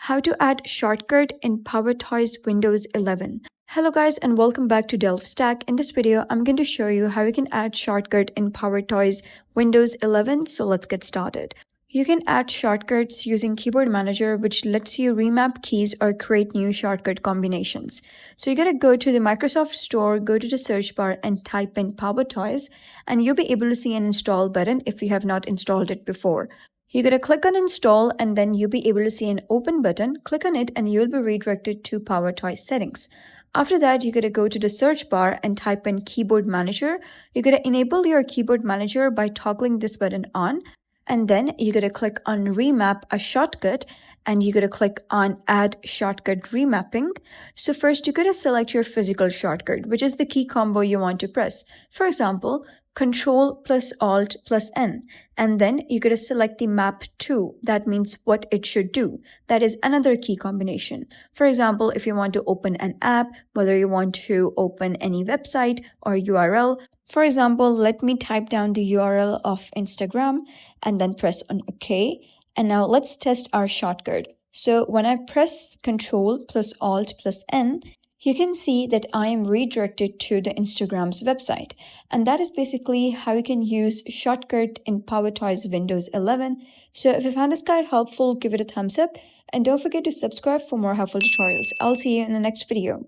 How to add shortcut in PowerToys Windows 11. Hello guys and welcome back to Delve Stack. In this video, I'm going to show you how you can add shortcut in PowerToys Windows 11. So let's get started. You can add shortcuts using Keyboard Manager, which lets you remap keys or create new shortcut combinations. So you gotta go to the Microsoft Store, go to the search bar and type in PowerToys, and you'll be able to see an install button if you have not installed it before. You gotta click on install and then you'll be able to see an open button. Click on it and you'll be redirected to PowerToys settings. After that, you gotta go to the search bar and type in Keyboard Manager. You gotta enable your Keyboard Manager by toggling this button on. And then you gotta click on remap a shortcut and you gotta click on add shortcut remapping. So first you gotta select your physical shortcut, which is the key combo you want to press. For example, Control plus Alt plus N. And then you gotta select the map to, that means what it should do. That is another key combination. For example, if you want to open an app, whether you want to open any website or URL. For example, let me type down the URL of Instagram and then press on OK. And now let's test our shortcut. So when I press Control plus Alt plus N, you can see that I am redirected to the Instagram's website. And that is basically how you can use shortcut in PowerToys Windows 11. So if you found this guide helpful, give it a thumbs up. And don't forget to subscribe for more helpful tutorials. I'll see you in the next video.